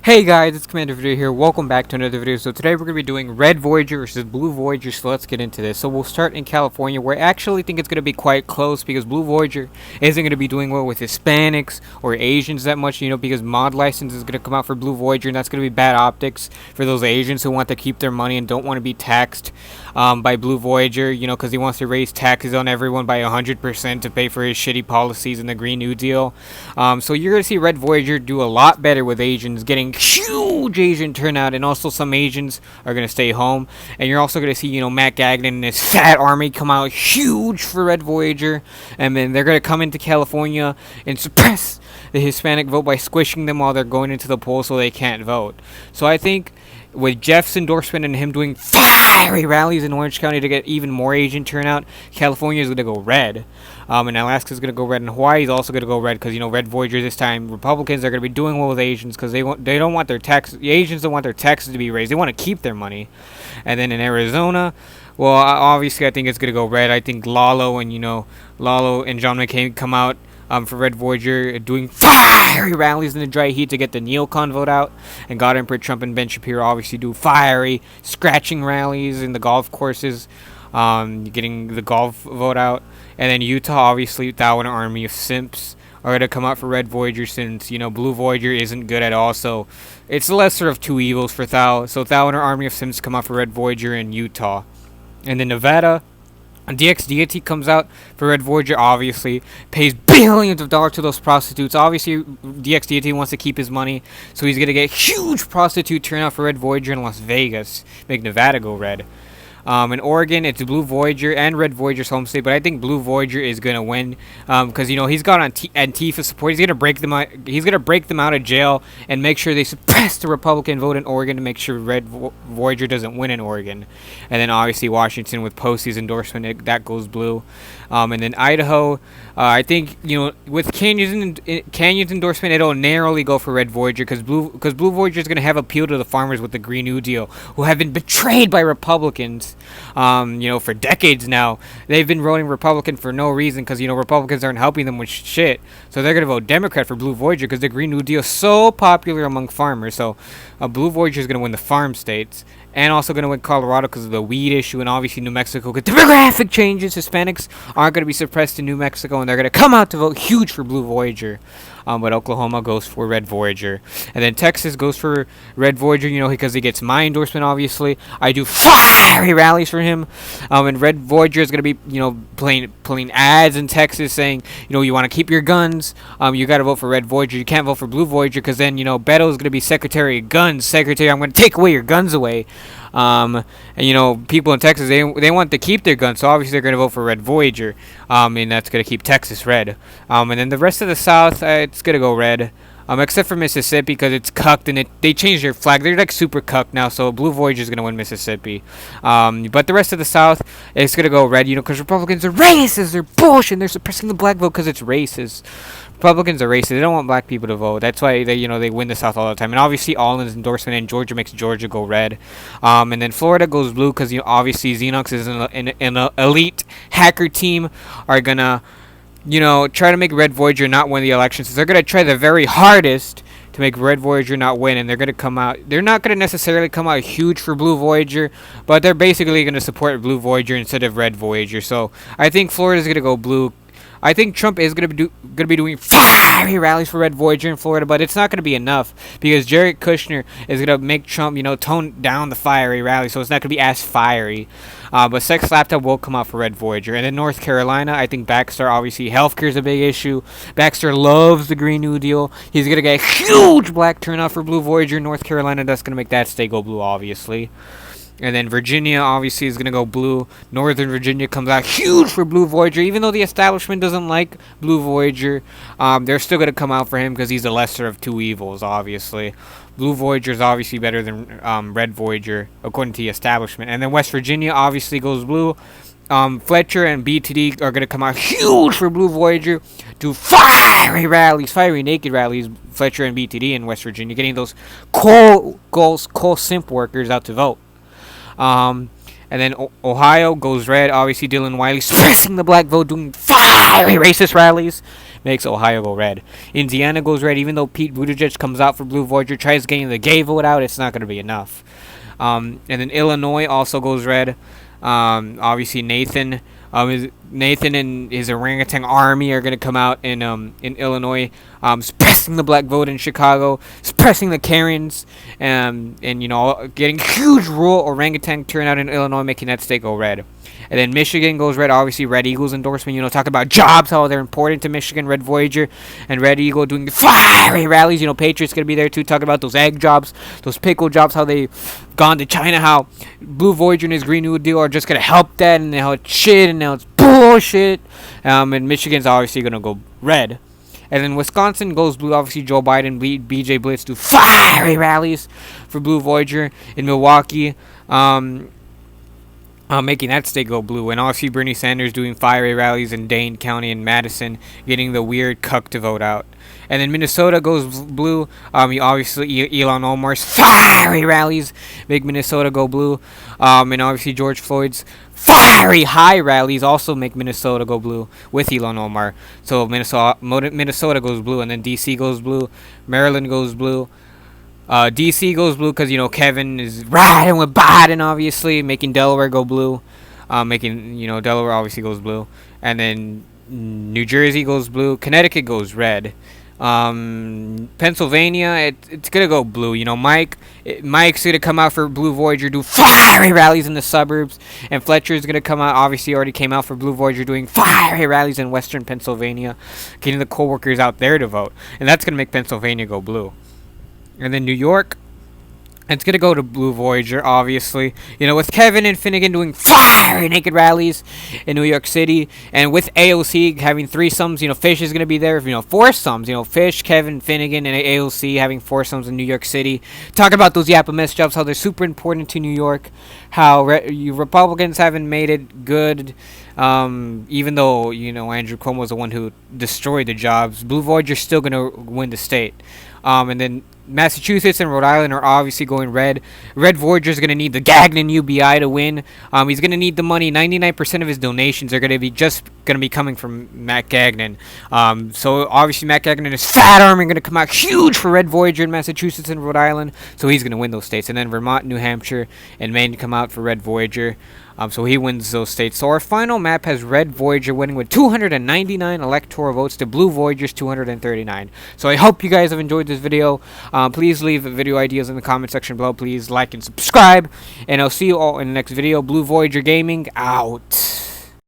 Hey guys, it's Commander Video here. Welcome back to another video. So today we're going to be doing RedVoyager versus BlueVoyager. So let's get into this. So we'll start in California, where I actually think it's going to be quite close because BlueVoyager isn't going to be doing well with Hispanics or Asians that much, because mod license is going to come out for BlueVoyager, and that's going to be bad optics for those Asians who want to keep their money and don't want to be taxed by BlueVoyager, because he wants to raise taxes on everyone by 100% to pay for his shitty policies in the Green New Deal. So you're going to see RedVoyager do a lot better with Asians, getting huge Asian turnout, and also some Asians are going to stay home. And you're also going to see, Matt Gagnon and his fat army come out huge for RedVoyager, and then they're going to come into California and suppress the Hispanic vote by squishing them while they're going into the polls so they can't vote. So I think with Jeff's endorsement and him doing fiery rallies in Orange County to get even more Asian turnout, California is going to go red. And Alaska is going to go red, and Hawaii is also going to go red because, RedVoyager this time, Republicans are going to be doing well with Asians because they don't want their the Asians don't want their taxes to be raised. They want to keep their money. And then in Arizona, well, obviously I think it's going to go red. I think Lalo and John McCain come out for RedVoyager, doing fiery rallies in the dry heat to get the neocon vote out, and God Emperor Trump and Ben Shapiro obviously do fiery scratching rallies in the golf courses, getting the golf vote out. And then Utah, obviously, Thou and an army of simps are going to come out for RedVoyager since, BlueVoyager isn't good at all. So it's the lesser of two evils for Thou. So Thou and her army of simps come out for RedVoyager in Utah. And then Nevada, DX Deity comes out for RedVoyager, obviously, pays billions of dollars to those prostitutes. Obviously, DX Deity wants to keep his money, so he's going to get huge prostitute turnout for RedVoyager in Las Vegas, make Nevada go red. In Oregon, it's BlueVoyager and RedVoyager's home state, but I think BlueVoyager is gonna win because he's got Antifa support. He's gonna break them out. He's gonna break them out of jail and make sure they suppress the Republican vote in Oregon to make sure RedVoyager doesn't win in Oregon. And then obviously Washington with Posey's endorsement, that goes blue. And then Idaho, I think with Canyon's endorsement, it'll narrowly go for RedVoyager because BlueVoyager is gonna have appeal to the farmers with the Green New Deal, who have been betrayed by Republicans. For decades now. They've been voting Republican for no reason because, Republicans aren't helping them with shit. So they're going to vote Democrat for BlueVoyager because the Green New Deal is so popular among farmers. So BlueVoyager is going to win the farm states, and also going to win Colorado because of the weed issue, and obviously New Mexico because demographic changes. Hispanics aren't going to be suppressed in New Mexico, and they're going to come out to vote huge for BlueVoyager. But Oklahoma goes for RedVoyager. And then Texas goes for RedVoyager, because he gets my endorsement, obviously. I do fiery rallies for him. And RedVoyager is going to be, playing ads in Texas saying, you want to keep your guns. You got to vote for RedVoyager. You can't vote for BlueVoyager because then, Beto is going to be Secretary of Guns. Secretary, I'm going to take away your guns away. And people in Texas, they want to keep their guns, so obviously they're going to vote for RedVoyager, and that's going to keep Texas red. And then the rest of the South, it's going to go red, except for Mississippi because it's cucked and they changed their flag. They're like super cucked now, so BlueVoyager is going to win Mississippi. But the rest of the South, it's going to go red, because Republicans are racist, they're bullshit, and they're suppressing the black vote because it's racist. Republicans are racist. They don't want black people to vote. That's why they win the South all the time. And obviously, Allen's endorsement in Georgia makes Georgia go red. And then Florida goes blue because obviously Xenox is an elite hacker team are gonna try to make RedVoyager not win the elections. So they're gonna try the very hardest to make RedVoyager not win, and they're gonna come out. They're not gonna necessarily come out huge for BlueVoyager, but they're basically gonna support BlueVoyager instead of RedVoyager. So I think Florida's gonna go blue. I think Trump is going to be doing fiery rallies for RedVoyager in Florida, but it's not going to be enough because Jared Kushner is going to make Trump, tone down the fiery rally, so it's not going to be as fiery. But Sex Laptop will come out for RedVoyager. And then North Carolina, I think Baxter, obviously, healthcare is a big issue. Baxter loves the Green New Deal. He's going to get a huge black turnout for BlueVoyager in North Carolina. That's going to make that state go blue, obviously. And then Virginia, obviously, is going to go blue. Northern Virginia comes out huge for BlueVoyager. Even though the establishment doesn't like BlueVoyager, they're still going to come out for him because he's the lesser of two evils, obviously. BlueVoyager is obviously better than RedVoyager, according to the establishment. And then West Virginia obviously goes blue. Fletcher and BTD are going to come out huge for BlueVoyager. Do fiery rallies, fiery naked rallies, Fletcher and BTD in West Virginia, getting those coal simp workers out to vote. And then Ohio goes red. Obviously, Dylan Wiley suppressing the black vote, doing fiery racist rallies. makes Ohio go red. Indiana goes red, even though Pete Buttigieg comes out for Blue Voyager, tries getting the gay vote out, it's not going to be enough. And then Illinois also goes red. Obviously Nathan and his orangutan army are gonna come out in Illinois, suppressing the black vote in Chicago, suppressing the Karens, and getting huge rural orangutan turnout in Illinois, making that state go red. And then Michigan goes red, obviously Red Eagle's endorsement, talking about jobs, how they're important to Michigan, Red Voyager, and Red Eagle doing the fiery rallies. Patriots going to be there too, talking about those egg jobs, those pickle jobs, how they've gone to China, how Blue Voyager and his Green New Deal are just going to help that, and how it's shit, and now it's bullshit. And Michigan's obviously going to go red. And then Wisconsin goes blue. Obviously, Joe Biden, BJ Blitz do fiery rallies for Blue Voyager. In Milwaukee, making that state go blue. And obviously Bernie Sanders doing fiery rallies in Dane County and Madison, getting the weird cuck to vote out. And then Minnesota goes blue. Obviously Elon Omar's fiery rallies make Minnesota go blue. And obviously George Floyd's fiery high rallies also make Minnesota go blue with Elon Omar. So Minnesota goes blue, and then DC goes blue. Maryland goes blue. DC goes blue because Kevin is riding with Biden, obviously making Delaware go blue, making Delaware obviously goes blue, and then New Jersey goes blue. Connecticut goes red. Pennsylvania, it's gonna go blue. Mike's gonna come out for Blue Voyager, do fiery rallies in the suburbs, and Fletcher's gonna come out. Obviously, already came out for Blue Voyager, doing fiery rallies in Western Pennsylvania, getting the co-workers out there to vote, and that's gonna make Pennsylvania go blue. And then New York, it's going to go to Blue Voyager, obviously. With Kevin and Finnegan doing fiery naked rallies in New York City. And with AOC having threesomes, Fish is going to be there. Foursomes, Fish, Kevin, Finnegan, and AOC having foursomes in New York City. Talk about those Yappa jobs, how they're super important to New York. How Republicans haven't made it good. Even though, Andrew Cuomo was the one who destroyed the jobs. Blue Voyager's still going to win the state. And then Massachusetts and Rhode Island are obviously going red. Red Voyager's going to need the Gagnon UBI to win. He's going to need the money. 99% of his donations are going to be coming from Matt Gagnon. So obviously Matt Gagnon and his fat arm are going to come out huge for Red Voyager in Massachusetts and Rhode Island. So he's going to win those states. And then Vermont, New Hampshire, and Maine come out for Red Voyager. So he wins those states. So our final map has Red Voyager winning with 299 electoral votes to Blue Voyager's 239. So I hope you guys have enjoyed this video. Please leave video ideas in the comment section below. Please like and subscribe. And I'll see you all in the next video. Blue Voyager Gaming out.